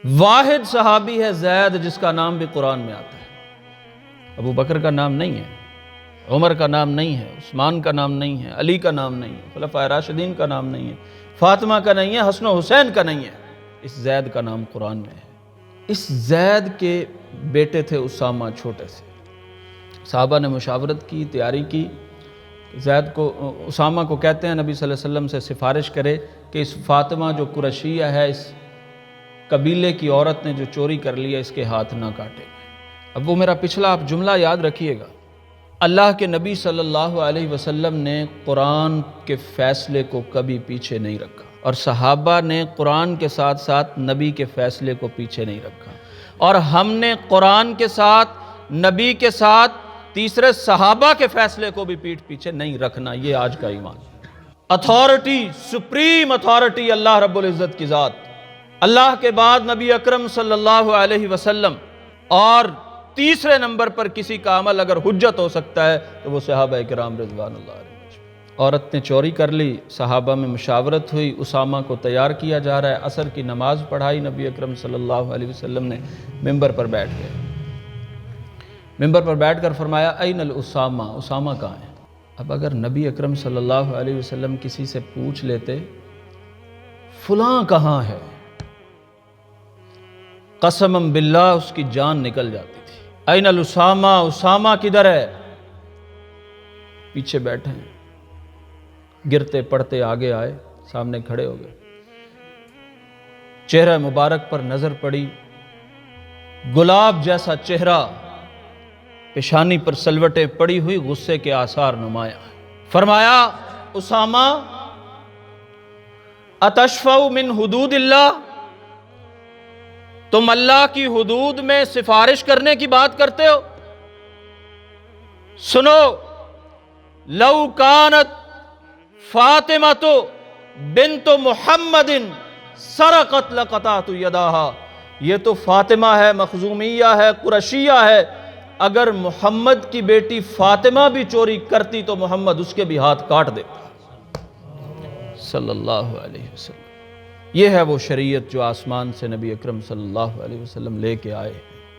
واحد صحابی ہے زید جس کا نام بھی قرآن میں آتا ہے۔ ابو بکر کا نام نہیں ہے، عمر کا نام نہیں ہے، عثمان کا نام نہیں ہے، علی کا نام نہیں ہے، خلفائے راشدین کا نام نہیں ہے، فاطمہ کا نہیں ہے، حسن و حسین کا نہیں ہے، اس زید کا نام قرآن میں ہے۔ اس زید کے بیٹے تھے اسامہ چھوٹے سے، صحابہ نے مشاورت کی، تیاری کی، زید کو، اسامہ کو کہتے ہیں نبی صلی اللہ علیہ وسلم سے سفارش کرے کہ اس فاطمہ جو قریشیہ ہے، اس قبیلے کی عورت نے جو چوری کر لیا، اس کے ہاتھ نہ کاٹے۔ اب وہ میرا پچھلا آپ جملہ یاد رکھیے گا، اللہ کے نبی صلی اللہ علیہ وسلم نے قرآن کے فیصلے کو کبھی پیچھے نہیں رکھا، اور صحابہ نے قرآن کے ساتھ ساتھ نبی کے فیصلے کو پیچھے نہیں رکھا، اور ہم نے قرآن کے ساتھ، نبی کے ساتھ، تیسرے صحابہ کے فیصلے کو بھی پیٹھ پیچھے نہیں رکھنا۔ یہ آج کا ایمان۔ اتھارٹی، سپریم اتھارٹی اللہ رب العزت کی ذات، اللہ کے بعد نبی اکرم صلی اللہ علیہ وسلم، اور تیسرے نمبر پر کسی کا عمل اگر حجت ہو سکتا ہے تو وہ صحابہ کرام رضوان اللہ علیہ۔ عورت نے چوری کر لی، صحابہ میں مشاورت ہوئی، اسامہ کو تیار کیا جا رہا ہے، عصر کی نماز پڑھائی، نبی اکرم صلی اللہ علیہ وسلم نے ممبر پر بیٹھ گئے، ممبر پر بیٹھ کر فرمایا این الاسامہ، اسامہ کہاں ہے؟ اب اگر نبی اکرم صلی اللہ علیہ وسلم کسی سے پوچھ لیتے فلاں کہاں ہے، قسماً باللہ اس کی جان نکل جاتی تھی۔ این الاسامہ، اسامہ کدھر ہے؟ پیچھے بیٹھے ہیں، گرتے پڑتے آگے آئے، سامنے کھڑے ہو گئے، چہرہ مبارک پر نظر پڑی، گلاب جیسا چہرہ، پیشانی پر سلوٹیں پڑی ہوئی، غصے کے آثار نمایاں ہیں۔ فرمایا اسامہ اتشفع من حدود اللہ، تم اللہ کی حدود میں سفارش کرنے کی بات کرتے ہو؟ سنو، لو کانت فاطمۃ بنت محمد سرقت لقطعت یداہا، یہ تو فاطمہ ہے، مخزومیہ ہے، قریشیہ ہے، اگر محمد کی بیٹی فاطمہ بھی چوری کرتی تو محمد اس کے بھی ہاتھ کاٹ دیتا، صلی اللہ علیہ وسلم۔ یہ ہے وہ شریعت جو آسمان سے نبی اکرم صلی اللہ علیہ وسلم لے کے آئے۔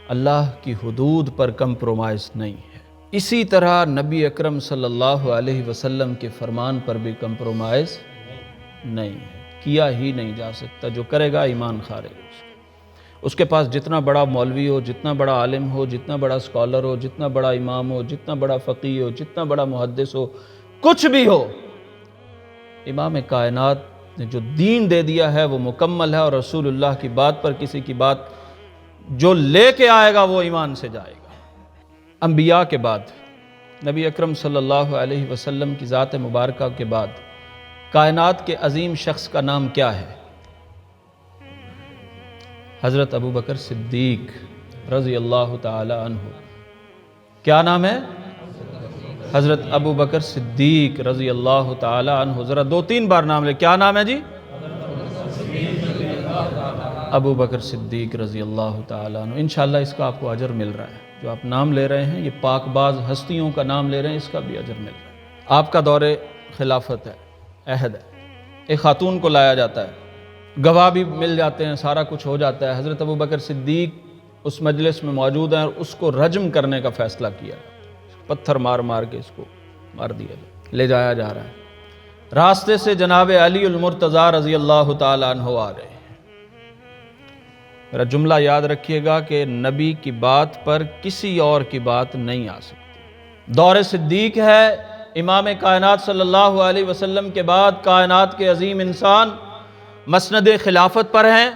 اللہ کی حدود پر کمپرومائز نہیں ہے۔ اسی طرح نبی اکرم صلی اللہ علیہ وسلم کے فرمان پر بھی کمپرومائز نہیں ہے، کیا ہی نہیں جا سکتا۔ جو کرے گا ایمان خارج ہے۔ اس کے پاس جتنا بڑا مولوی ہو، جتنا بڑا عالم ہو، جتنا بڑا اسکالر ہو، جتنا بڑا امام ہو، جتنا بڑا فقیہ ہو، جتنا بڑا محدث ہو، کچھ بھی ہو، امام کائنات نے جو دین دے دیا ہے وہ مکمل ہے، اور رسول اللہ کی بات پر کسی کی بات جو لے کے آئے گا وہ ایمان سے جائے گا۔ انبیاء کے بعد، نبی اکرم صلی اللہ علیہ وسلم کی ذات مبارکہ کے بعد کائنات کے عظیم شخص کا نام کیا ہے؟ حضرت ابو بکر صدیق رضی اللہ تعالی عنہ۔ کیا نام ہے؟ حضرت ابو بکر صدیق رضی اللہ تعالی عنہ۔ ذرا 2-3 بار نام لے، کیا نام ہے جی؟ ابو بکر صدیق رضی اللہ تعالی عنہ۔ انشاءاللہ اس کا آپ کو اجر مل رہا ہے، جو آپ نام لے رہے ہیں، یہ پاک باز ہستیوں کا نام لے رہے ہیں، اس کا بھی اجر مل رہا ہے۔ آپ کا دور خلافت ہے، عہد ہے، ایک خاتون کو لایا جاتا ہے، گواہ بھی مل جاتے ہیں، سارا کچھ ہو جاتا ہے۔ حضرت ابو بکر صدیق اس مجلس میں موجود ہیں اور اس کو رجم کرنے کا فیصلہ کیا، پتھر مار مار کے اس کو مار دیا، لے جایا جا رہا ہے۔ راستے سے جناب علی المرتضیٰ رضی اللہ تعالیٰ عنہ آ رہے ہیں۔ میرا جملہ یاد رکھیے گا کہ نبی کی بات پر کسی اور کی بات نہیں آ سکتی۔ دور صدیق ہے، امام کائنات صلی اللہ علیہ وسلم کے بعد کائنات کے عظیم انسان مسند خلافت پر ہیں،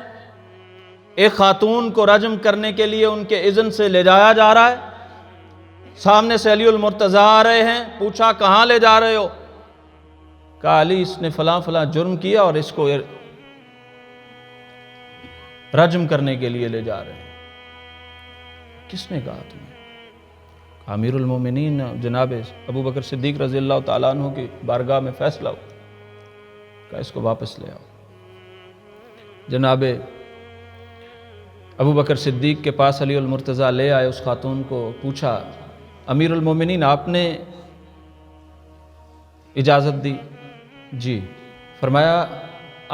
ایک خاتون کو رجم کرنے کے لیے ان کے اذن سے لے جایا جا رہا ہے، سامنے سے علی المرتضیٰ آ رہے ہیں، پوچھا کہاں لے جا رہے ہو؟ کہا علی اس نے فلاں فلاں جرم کیا اور اس کو رجم کرنے کے لیے لے جا رہے ہیں۔ کس نے کہا تمہیں؟ امیر المومنین جناب ابو بکر صدیق رضی اللہ تعالیٰ عنہ کی بارگاہ میں فیصلہ ہو، کہا اس کو واپس لے آؤ۔ جناب ابو بکر صدیق کے پاس علی المرتضیٰ لے آئے، اس خاتون کو پوچھا امیر المومنین آپ نے اجازت دی؟ جی۔ فرمایا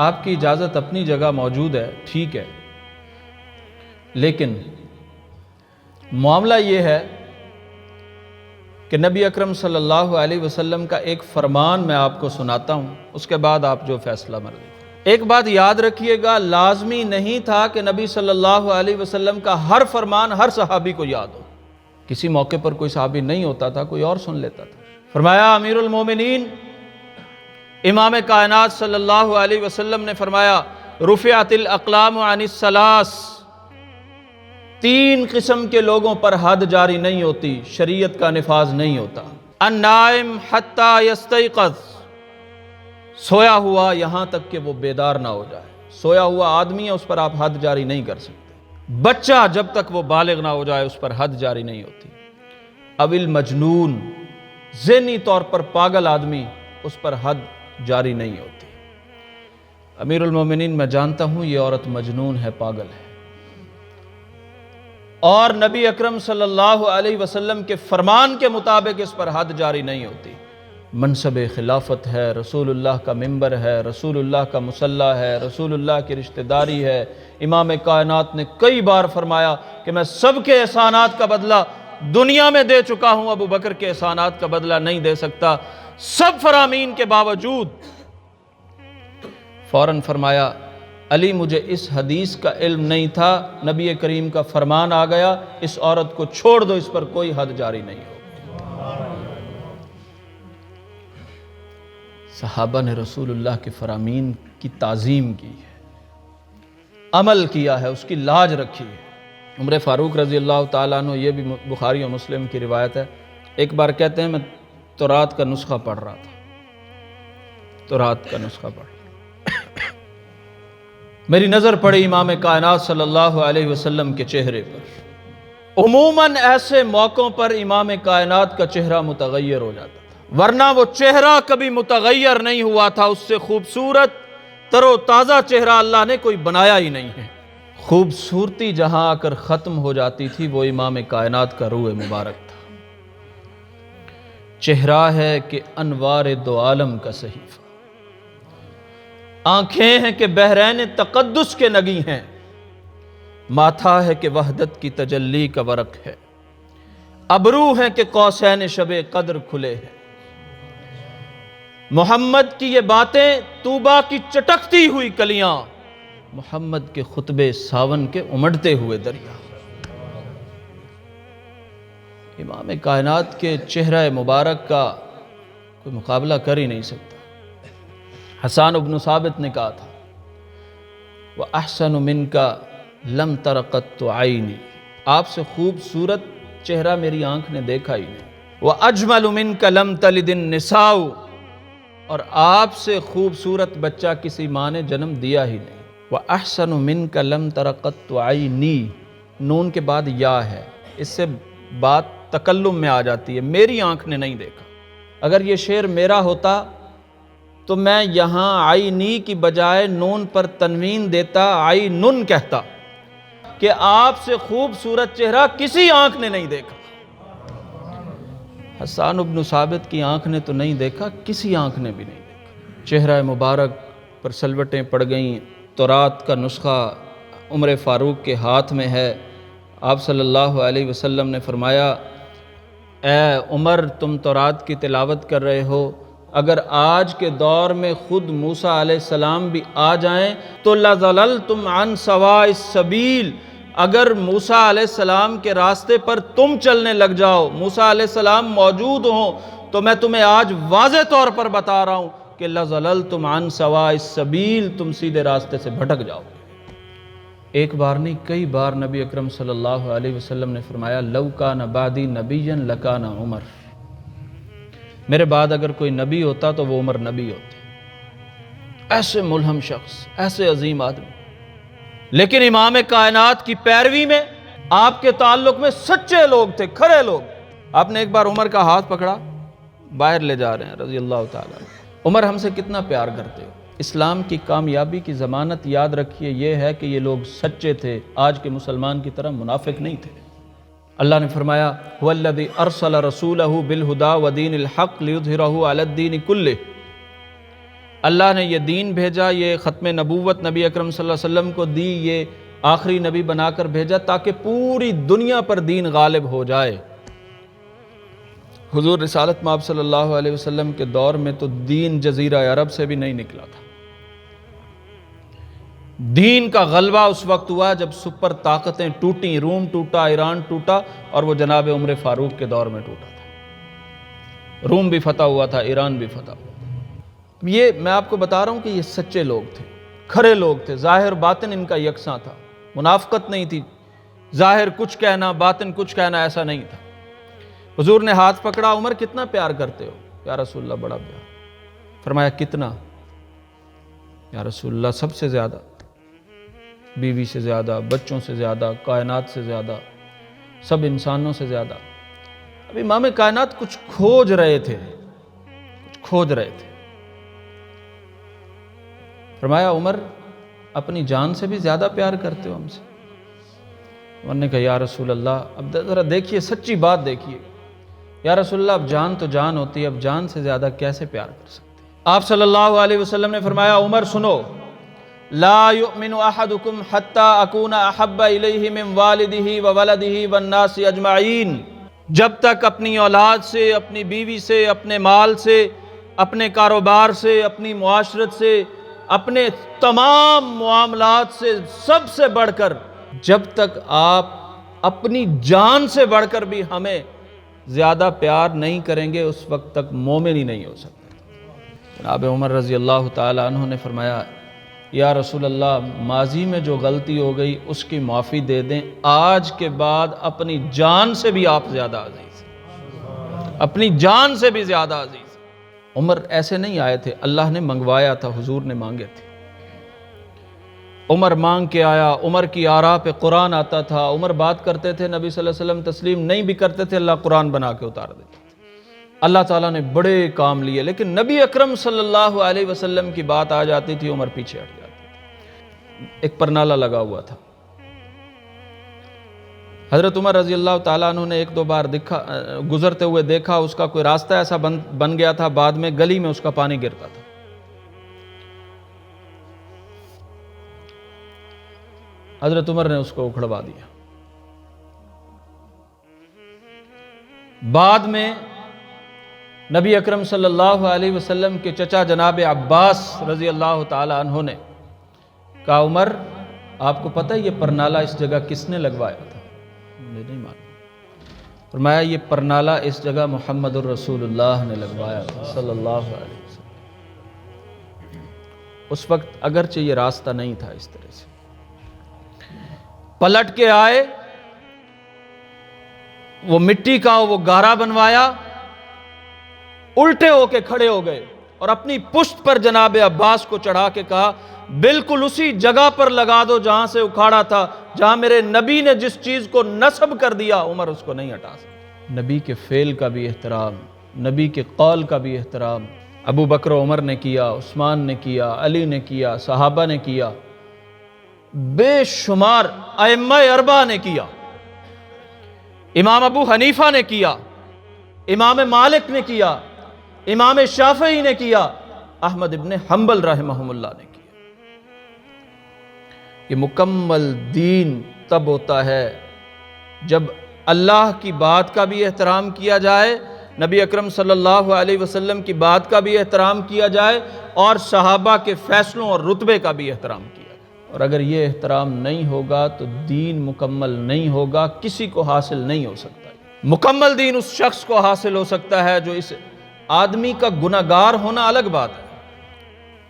آپ کی اجازت اپنی جگہ موجود ہے، ٹھیک ہے، لیکن معاملہ یہ ہے کہ نبی اکرم صلی اللہ علیہ وسلم کا ایک فرمان میں آپ کو سناتا ہوں، اس کے بعد آپ جو فیصلہ مرضی۔ ایک بات یاد رکھیے گا، لازمی نہیں تھا کہ نبی صلی اللہ علیہ وسلم کا ہر فرمان ہر صحابی کو یاد ہو۔ کسی موقع پر کوئی صحابی نہیں ہوتا تھا، کوئی اور سن لیتا تھا۔ فرمایا امیر المومنین امام کائنات صلی اللہ علیہ وسلم نے فرمایا رفعت الاقلام عن الثلاث، 3 قسم کے لوگوں پر حد جاری نہیں ہوتی، شریعت کا نفاذ نہیں ہوتا۔ النائم حتی یستیقظ، سویا ہوا یہاں تک کہ وہ بیدار نہ ہو جائے، سویا ہوا آدمی ہے اس پر آپ حد جاری نہیں کر سکتے۔ بچہ جب تک وہ بالغ نہ ہو جائے اس پر حد جاری نہیں ہوتی۔ اول مجنون، ذہنی طور پر پاگل آدمی، اس پر حد جاری نہیں ہوتی۔ امیر المومنین میں جانتا ہوں یہ عورت مجنون ہے، پاگل ہے، اور نبی اکرم صلی اللہ علیہ وسلم کے فرمان کے مطابق اس پر حد جاری نہیں ہوتی۔ منصب خلافت ہے، رسول اللہ کا ممبر ہے، رسول اللہ کا مصلی ہے، رسول اللہ کی رشتہ داری ہے۔ امام کائنات نے کئی بار فرمایا کہ میں سب کے احسانات کا بدلہ دنیا میں دے چکا ہوں، ابو بکر کے احسانات کا بدلہ نہیں دے سکتا۔ سب فرامین کے باوجود فوراً فرمایا علی مجھے اس حدیث کا علم نہیں تھا، نبی کریم کا فرمان آ گیا، اس عورت کو چھوڑ دو، اس پر کوئی حد جاری نہیں ہو۔ صحابہ نے رسول اللہ کے فرامین کی تعظیم کی ہے، عمل کیا ہے، اس کی لاج رکھی ہے۔ عمر فاروق رضی اللہ تعالیٰ عنہ، یہ بھی بخاری و مسلم کی روایت ہے، ایک بار کہتے ہیں میں تورات کا نسخہ پڑھ رہا تھا، تورات کا نسخہ پڑھ رہا، میری نظر پڑی امام کائنات صلی اللہ علیہ وسلم کے چہرے پر۔ عموماً ایسے موقعوں پر امام کائنات کا چہرہ متغیر ہو جاتا تھا، ورنہ وہ چہرہ کبھی متغیر نہیں ہوا تھا، اس سے خوبصورت تر و تازہ چہرہ اللہ نے کوئی بنایا ہی نہیں ہے۔ خوبصورتی جہاں آ کر ختم ہو جاتی تھی وہ امام کائنات کا روح مبارک تھا۔ چہرہ ہے کہ انوار دو عالم کا صحیفہ، آنکھیں ہیں کہ بحرین تقدس کے نگی ہیں، ماتھا ہے کہ وحدت کی تجلی کا ورق ہے، ابرو ہے کہ قوسین شب قدر کھلے ہیں۔ محمد کی یہ باتیں طوبا کی چٹکتی ہوئی کلیاں، محمد کے خطبے ساون کے امڑتے ہوئے دریا۔ امام کائنات کے چہرہ مبارک کا کوئی مقابلہ کر ہی نہیں سکتا۔ حسان بن ثابت نے کہا تھا وَأَحْسَنُ مِنْكَ لَمْ تَرَ قَطُّ عَيْنِي، آپ سے خوبصورت چہرہ میری آنکھ نے دیکھا ہی نہیں۔ وَأَجْمَلُ مِنْكَ لَمْ تَلِدِ النِّسَاءُ، اور آپ سے خوبصورت بچہ کسی ماں نے جنم دیا ہی نہیں۔ وَأَحْسَنُ مِنْكَ لَمْ تَرَ قَطُّ عَيْنِي، نون کے بعد یا ہے، اس سے بات تکلم میں آ جاتی ہے، میری آنکھ نے نہیں دیکھا۔ اگر یہ شعر میرا ہوتا تو میں یہاں عینی کی بجائے نون پر تنوین دیتا، عینن کہتا، کہ آپ سے خوبصورت چہرہ کسی آنکھ نے نہیں دیکھا۔ حسان بن ثابت کی آنکھ نے تو نہیں دیکھا، کسی آنکھ نے بھی نہیں دیکھا۔ چہرہ مبارک پر سلوٹیں پڑ گئیں، تورات کا نسخہ عمر فاروق کے ہاتھ میں ہے۔ آپ صلی اللہ علیہ وسلم نے فرمایا اے عمر تم تورات کی تلاوت کر رہے ہو، اگر آج کے دور میں خود موسیٰ علیہ السلام بھی آ جائیں تو لَظَلَلْتُمْ عَنْ سَوَاءِ السَّبِيلِ، اگر موسیٰ علیہ السلام کے راستے پر تم چلنے لگ جاؤ، موسیٰ علیہ السلام موجود ہوں، تو میں تمہیں آج واضح طور پر بتا رہا ہوں کہ لَظَلَلْتُمْ عَنْ سَوَاءِ السَّبِيلِ، تم سیدھے راستے سے بھٹک جاؤ۔ ایک بار نہیں کئی بار نبی اکرم صلی اللہ علیہ وسلم نے فرمایا لَوْ كَانَ بَعْدِي نَبِيًّا لَكَانَ عُمَرٌ، میرے بعد اگر کوئی نبی ہوتا تو وہ عمر نبی ہوتے۔ ایسے ملہم شخص، ایسے عظیم آدمی، لیکن امام کائنات کی پیروی میں، آپ کے تعلق میں سچے لوگ تھے، کھرے لوگ۔ آپ نے ایک بار عمر کا ہاتھ پکڑا، باہر لے جا رہے ہیں رضی اللہ تعالیٰ عنہ۔ عمر ہم سے کتنا پیار کرتے ہو۔ اسلام کی کامیابی کی ضمانت یاد رکھیے یہ ہے کہ یہ لوگ سچے تھے، آج کے مسلمان کی طرح منافق نہیں تھے۔ اللہ نے فرمایا هو الذی ارسل رسولہ بالہدی ودین الحق لیظہرہ علی الدین کلہ، اللہ نے یہ دین بھیجا، یہ ختم نبوت نبی اکرم صلی اللہ علیہ وسلم کو دی، یہ آخری نبی بنا کر بھیجا تاکہ پوری دنیا پر دین غالب ہو جائے۔ حضور رسالت مآب صلی اللہ علیہ وسلم کے دور میں تو دین جزیرہ عرب سے بھی نہیں نکلا تھا۔ دین کا غلبہ اس وقت ہوا جب سپر طاقتیں ٹوٹیں، روم ٹوٹا، ایران ٹوٹا، اور وہ جناب عمر فاروق کے دور میں ٹوٹا تھا۔ روم بھی فتح ہوا تھا، ایران بھی فتح ہوا تھا۔ یہ میں آپ کو بتا رہا ہوں کہ یہ سچے لوگ تھے، کھرے لوگ تھے، ظاہر باطن ان کا یکساں تھا، منافقت نہیں تھی، ظاہر کچھ کہنا باطن کچھ کہنا ایسا نہیں تھا۔ حضور نے ہاتھ پکڑا، عمر کتنا پیار کرتے ہو؟ یا رسول اللہ بڑا پیار۔ فرمایا کتنا؟ یا رسول اللہ سب سے زیادہ، بیوی سے زیادہ، بچوں سے زیادہ، کائنات سے زیادہ، سب انسانوں سے زیادہ۔ اب امام کائنات کچھ کھوج رہے تھے، فرمایا عمر اپنی جان سے بھی زیادہ پیار کرتے ہو ہم سے؟ عمر نے کہا یا رسول اللہ اب ذرا دیکھیے، سچی بات دیکھیے، یا رسول اللہ اب جان تو جان ہوتی ہے، اب جان سے زیادہ کیسے پیار کر سکتے ہیں؟ آپ صلی اللہ علیہ وسلم نے فرمایا عمر سنو، لا یؤمن احدکم حتی اکون احب الیہ من والدہ وولدہ والناس اجمعین، جب تک اپنی اولاد سے، اپنی بیوی سے، اپنے مال سے، اپنے کاروبار سے، اپنی معاشرت سے، اپنے تمام معاملات سے سب سے بڑھ کر، جب تک آپ اپنی جان سے بڑھ کر بھی ہمیں زیادہ پیار نہیں کریں گے اس وقت تک مومن ہی نہیں ہو سکتے۔ جناب عمر رضی اللہ تعالیٰ عنہ نے فرمایا یا رسول اللہ ماضی میں جو غلطی ہو گئی اس کی معافی دے دیں، آج کے بعد اپنی جان سے بھی آپ زیادہ عزیز ہیں، اپنی جان سے بھی زیادہ عزیز ہیں۔ عمر ایسے نہیں آئے تھے، اللہ نے منگوایا تھا، حضور نے مانگے تھے۔ عمر مانگ کے آیا، عمر کی آراء پہ قرآن آتا تھا، عمر بات کرتے تھے، نبی صلی اللہ علیہ وسلم تسلیم نہیں بھی کرتے تھے، اللہ قرآن بنا کے اتار دیتے تھے۔ اللہ تعالیٰ نے بڑے کام لیے، لیکن نبی اکرم صلی اللہ علیہ وسلم کی بات آ جاتی تھی، عمر پیچھے ہٹ جاتے تھے۔ ایک پرنالہ لگا ہوا تھا، حضرت عمر رضی اللہ تعالیٰ عنہ نے ایک دو بار گزرتے ہوئے دیکھا، اس کا کوئی راستہ ایسا بن گیا تھا، بعد میں گلی میں اس کا پانی گرتا تھا۔ حضرت عمر نے اس کو اکھڑوا دیا۔ بعد میں نبی اکرم صلی اللہ علیہ وسلم کے چچا جناب عباس رضی اللہ تعالی عنہ نے کہا عمر آپ کو پتہ ہے یہ پرنالہ اس جگہ کس نے لگوایا تھا؟ مجھے نہیں معلوم۔ فرمایا یہ پرنالہ اس جگہ محمد الرسول اللہ نے لگوایا تھا صلی اللہ علیہ وسلم۔ اس وقت اگرچہ یہ راستہ نہیں تھا اس طرح سے، پلٹ کے آئے، وہ مٹی کا وہ گارا بنوایا، الٹے ہو کے کھڑے ہو گئے اور اپنی پشت پر جناب عباس کو چڑھا کے کہا بالکل اسی جگہ پر لگا دو جہاں سے اکھاڑا تھا، جہاں میرے نبی نے جس چیز کو نصب کر دیا عمر اس کو نہیں ہٹا سکتا۔ نبی کے فعل کا بھی احترام، نبی کے قول کا بھی احترام ابو بکر و عمر نے کیا، عثمان نے کیا، علی نے کیا، صحابہ نے کیا، بے شمار ائمہ اربعہ نے کیا، امام ابو حنیفہ نے کیا، امام مالک نے کیا، امام شافعی نے کیا، احمد ابن حنبل رحمہ اللہ نے کیا۔ یہ مکمل دین تب ہوتا ہے جب اللہ کی بات کا بھی احترام کیا جائے، نبی اکرم صلی اللہ علیہ وسلم کی بات کا بھی احترام کیا جائے، اور صحابہ کے فیصلوں اور رتبے کا بھی احترام کیا جائے۔ اور اگر یہ احترام نہیں ہوگا تو دین مکمل نہیں ہوگا، کسی کو حاصل نہیں ہو سکتا۔ مکمل دین اس شخص کو حاصل ہو سکتا ہے جو اس آدمی کا گناہگار ہونا الگ بات ہے،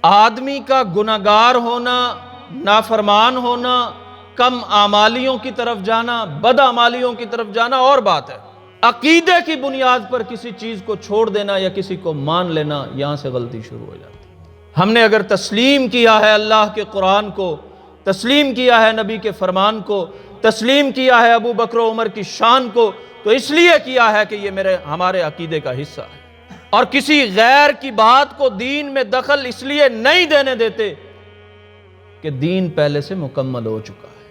آدمی کا گناہگار ہونا، نافرمان ہونا، کم اعمالیوں کی طرف جانا، بد اعمالیوں کی طرف جانا اور بات ہے۔ عقیدے کی بنیاد پر کسی چیز کو چھوڑ دینا یا کسی کو مان لینا، یہاں سے غلطی شروع ہو جاتی ہے۔ ہم نے اگر تسلیم کیا ہے اللہ کے قرآن کو، تسلیم کیا ہے نبی کے فرمان کو، تسلیم کیا ہے ابو بکر و عمر کی شان کو، تو اس لیے کیا ہے کہ یہ ہمارے عقیدے کا حصہ ہے، اور کسی غیر کی بات کو دین میں دخل اس لیے نہیں دینے دیتے کہ دین پہلے سے مکمل ہو چکا ہے۔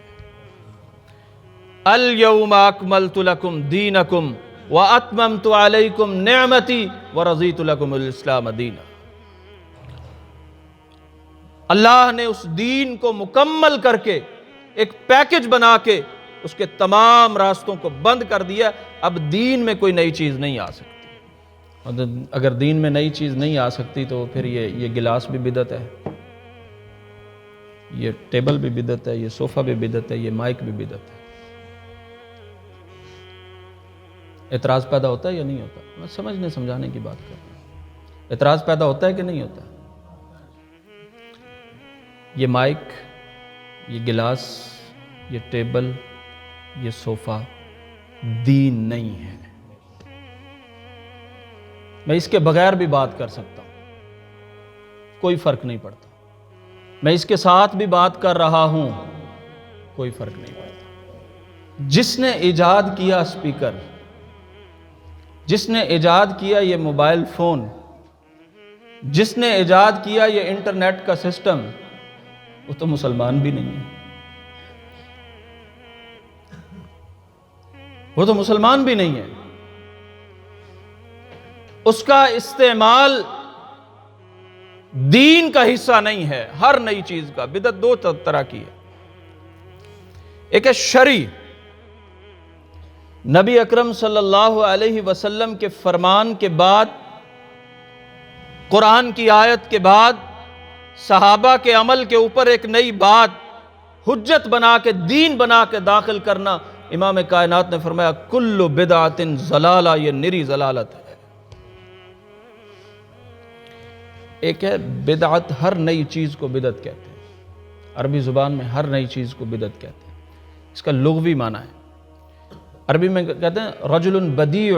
الیوم اکملت لکم دینکم واتممت علیکم نعمتی ورضیت لکم الاسلام دینا۔ اللہ نے اس دین کو مکمل کر کے ایک پیکج بنا کے اس کے تمام راستوں کو بند کر دیا۔ اب دین میں کوئی نئی چیز نہیں آ سکتی، اگر دین میں نئی چیز نہیں آ سکتی تو پھر یہ گلاس بھی بدعت ہے، یہ ٹیبل بھی بدعت ہے، یہ صوفہ بھی بدعت ہے، یہ مائک بھی بدعت ہے۔ اعتراض پیدا ہوتا ہے یا نہیں ہوتا؟ میں سمجھنے سمجھانے کی بات کر رہا ہوں۔ اعتراض پیدا ہوتا ہے کہ نہیں ہوتا؟ یہ مائک، یہ گلاس، یہ ٹیبل، یہ صوفہ دین نہیں ہے۔ میں اس کے بغیر بھی بات کر سکتا ہوں، کوئی فرق نہیں پڑتا۔ میں اس کے ساتھ بھی بات کر رہا ہوں، کوئی فرق نہیں پڑتا۔ جس نے ایجاد کیا اسپیکر، جس نے ایجاد کیا یہ موبائل فون، جس نے ایجاد کیا یہ انٹرنیٹ کا سسٹم، وہ تو مسلمان بھی نہیں ہے، وہ تو مسلمان بھی نہیں ہے۔ اس کا استعمال دین کا حصہ نہیں ہے۔ ہر نئی چیز کا بدعت دو طرح کی ہے، ایک ہے شرعی، نبی اکرم صلی اللہ علیہ وسلم کے فرمان کے بعد، قرآن کی آیت کے بعد، صحابہ کے عمل کے اوپر ایک نئی بات حجت بنا کے، دین بنا کے داخل کرنا۔ امام کائنات نے فرمایا کل بدعت ضلالہ، یہ نری ضلالت ہے۔ ایک ہے بدعت، ہر نئی چیز کو بدعت کہتے ہیں، عربی زبان میں ہر نئی چیز کو بدعت کہتے ہیں۔ اس کا لغوی معنی ہے، عربی میں کہتے ہیں رجل بدیع،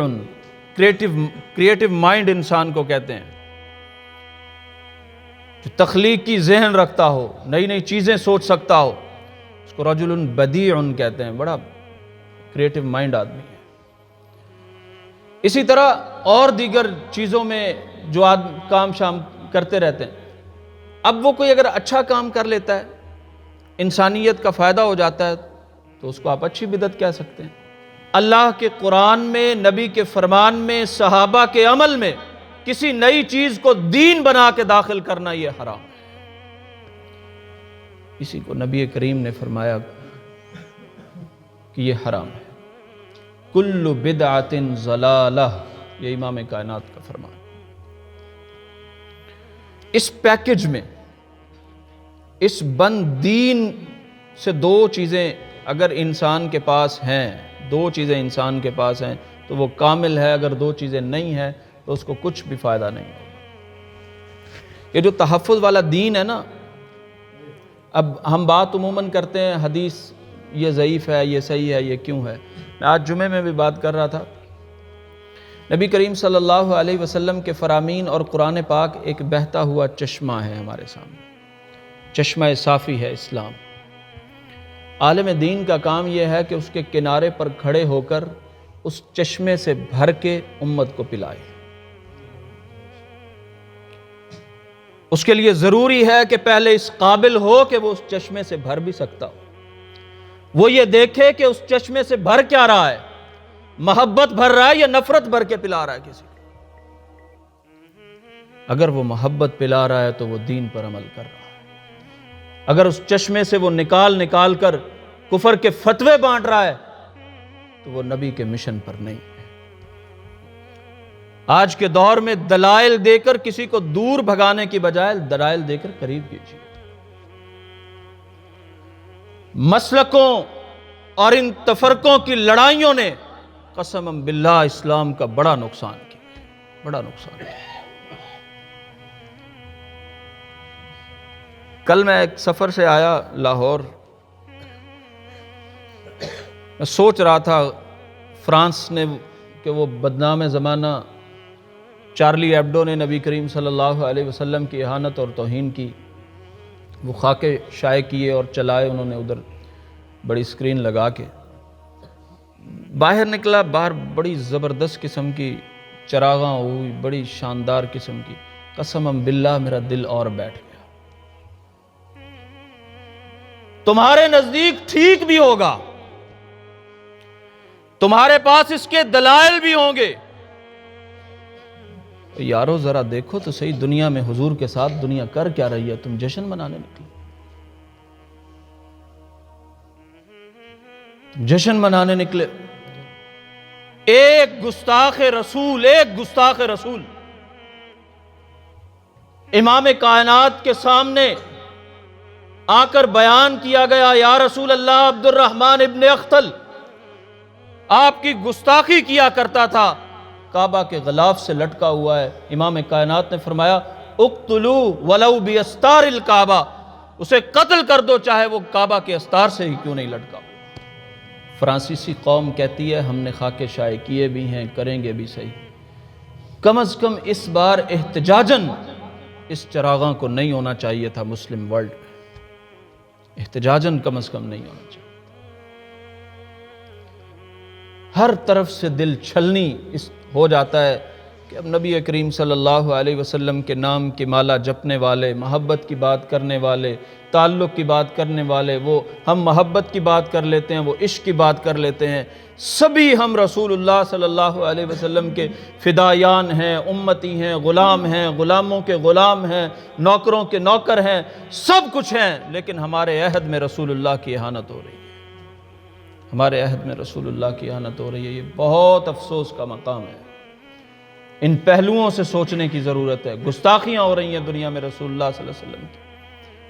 کریٹو مائنڈ انسان کو کہتے ہیں، جو تخلیقی ذہن رکھتا ہو، نئی نئی چیزیں سوچ سکتا ہو، اس کو رجل بدیع کہتے ہیں، بڑا کریٹو مائنڈ آدمی ہے۔ اسی طرح اور دیگر چیزوں میں جو کام شام کرتے رہتے ہیں، اب وہ کوئی اگر اچھا کام کر لیتا ہے، انسانیت کا فائدہ ہو جاتا ہے، تو اس کو آپ اچھی بدعت کہہ سکتے ہیں۔ اللہ کے قرآن میں، نبی کے فرمان میں، صحابہ کے عمل میں کسی نئی چیز کو دین بنا کے داخل کرنا یہ حرام ہے۔ اسی کو نبی کریم نے فرمایا کہ یہ حرام ہے۔ کل بدعت ضلالہ، یہ امام کائنات کا فرمان۔ اس پیکج میں، اس بند دین سے دو چیزیں اگر انسان کے پاس ہیں، دو چیزیں انسان کے پاس ہیں تو وہ کامل ہے، اگر دو چیزیں نہیں ہیں تو اس کو کچھ بھی فائدہ نہیں ہوگا۔ یہ جو تحفظ والا دین ہے نا، اب ہم بات عموماً کرتے ہیں حدیث یہ ضعیف ہے، یہ صحیح ہے، یہ کیوں ہے۔ میں آج جمعے میں بھی بات کر رہا تھا، نبی کریم صلی اللہ علیہ وسلم کے فرامین اور قرآن پاک ایک بہتا ہوا چشمہ ہے ہمارے سامنے، چشمہ صافی ہے اسلام۔ عالم دین کا کام یہ ہے کہ اس کے کنارے پر کھڑے ہو کر اس چشمے سے بھر کے امت کو پلائے۔ اس کے لیے ضروری ہے کہ پہلے اس قابل ہو کہ وہ اس چشمے سے بھر بھی سکتا ہو، وہ یہ دیکھے کہ اس چشمے سے بھر کیا رہا ہے، محبت بھر رہا ہے یا نفرت بھر کے پلا رہا ہے کسی کو۔ اگر وہ محبت پلا رہا ہے تو وہ دین پر عمل کر رہا ہے، اگر اس چشمے سے وہ نکال کر کفر کے فتوے بانٹ رہا ہے تو وہ نبی کے مشن پر نہیں ہے۔ آج کے دور میں دلائل دے کر کسی کو دور بھگانے کی بجائے دلائل دے کر قریب کیجیے۔ مسلکوں اور ان تفرقوں کی لڑائیوں نے قسم باللہ اسلام کا بڑا نقصان کیا، بڑا نقصان کیا۔ کل میں ایک سفر سے آیا لاہور، میں سوچ رہا تھا فرانس نے کہ وہ بدنام زمانہ چارلی ایبڈو نے نبی کریم صلی اللہ علیہ وسلم کی اہانت اور توہین کی، وہ خاکے شائع کیے اور چلائے انہوں نے ادھر بڑی سکرین لگا کے۔ باہر نکلا، باہر بڑی زبردست قسم کی چراغاں ہوئی، بڑی شاندار قسم کی، قسم باللہ میرا دل اور بیٹھ گیا۔ تمہارے نزدیک ٹھیک بھی ہوگا، تمہارے پاس اس کے دلائل بھی ہوں گے، یارو ذرا دیکھو تو صحیح دنیا میں حضور کے ساتھ دنیا کر کیا رہی ہے، تم جشن منانے نکلے۔ جشن منانے نکلے. ایک گستاخ رسول امام کائنات کے سامنے آ کر بیان کیا گیا، یا رسول اللہ، عبد الرحمن ابن اختل آپ کی گستاخی کیا کرتا تھا، کعبہ کے غلاف سے لٹکا ہوا ہے. امام کائنات نے فرمایا اقتلوا ولو باستار الکعبہ، اسے قتل کر دو چاہے وہ کعبہ کے استار سے ہی کیوں نہیں لٹکا. فرانسیسی قوم کہتی ہے ہم نے خاک شائع کیے بھی ہیں، کریں گے بھی صحیح. کم از کم اس بار احتجاجاً اس چراغاں کو نہیں ہونا چاہیے تھا مسلم ورلڈ میں، احتجاجاً کم از کم نہیں ہونا چاہیے. ہر طرف سے دل چھلنی ہو جاتا ہے کہ اب نبی کریم صلی اللہ علیہ وسلم کے نام کی مالا جپنے والے، محبت کی بات کرنے والے، تعلق کی بات کرنے والے، وہ ہم محبت کی بات کر لیتے ہیں، وہ عشق کی بات کر لیتے ہیں. سبھی ہم رسول اللہ صلی اللہ علیہ وسلم کے فدایان ہیں، امتی ہیں، غلام ہیں، غلاموں کے غلام ہیں، نوکروں کے نوکر ہیں، سب کچھ ہیں، لیکن ہمارے عہد میں رسول اللہ کی اہانت ہو رہی ہے. ہمارے عہد میں رسول اللہ کی اہانت ہو رہی ہے. یہ بہت افسوس کا مقام ہے. ان پہلوؤں سے سوچنے کی ضرورت ہے. گستاخیاں ہو رہی ہیں دنیا میں رسول اللہ صلی اللہ علیہ وسلم کی،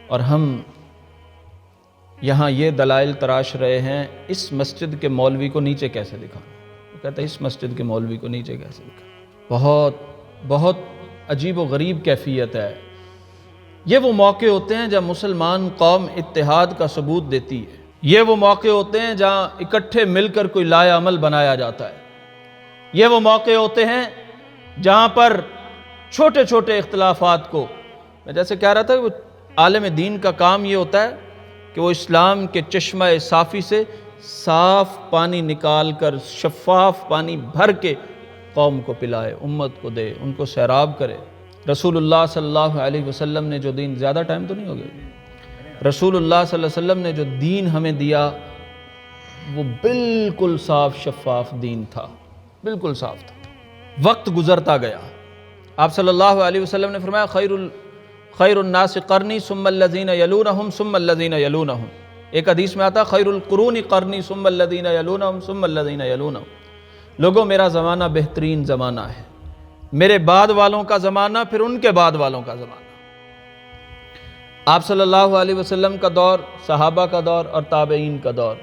اور ہم یہاں یہ دلائل تراش رہے ہیں اس مسجد کے مولوی کو نیچے کیسے دکھانا. وہ کہتا ہے اس مسجد کے مولوی کو نیچے کیسے دکھانا. بہت بہت عجیب و غریب کیفیت ہے. یہ وہ موقع ہوتے ہیں جب مسلمان قوم اتحاد کا ثبوت دیتی ہے. یہ وہ موقع ہوتے ہیں جہاں اکٹھے مل کر کوئی لائے عمل بنایا جاتا ہے. یہ وہ موقع ہوتے ہیں جہاں پر چھوٹے چھوٹے اختلافات کو، میں جیسے کہہ رہا تھا، وہ عالم دین کا کام یہ ہوتا ہے کہ وہ اسلام کے چشمہ صافی سے صاف پانی نکال کر شفاف پانی بھر کے قوم کو پلائے، امت کو دے، ان کو سیراب کرے. رسول اللہ صلی اللہ علیہ وسلم نے جو دین، زیادہ ٹائم تو نہیں ہو گیا، رسول اللہ صلی اللہ علیہ وسلم نے جو دین ہمیں دیا وہ بالکل صاف شفاف دین تھا، بالکل صاف تھا. وقت گزرتا گیا، آپ صلی اللہ علیہ وسلم نے فرمایا خیر الناس قرنی ثم الذین یلونہم ثم الذین یلونہم. ایک حدیث میں آتا خیر القرون قرنی ثم الذین یلونہم ثم الذین یلونہم. لوگوں میرا زمانہ بہترین زمانہ ہے، میرے بعد والوں کا زمانہ پھر ان کے بعد والوں کا زمانہ. آپ صلی اللہ علیہ وسلم کا دور، صحابہ کا دور اور تابعین کا دور،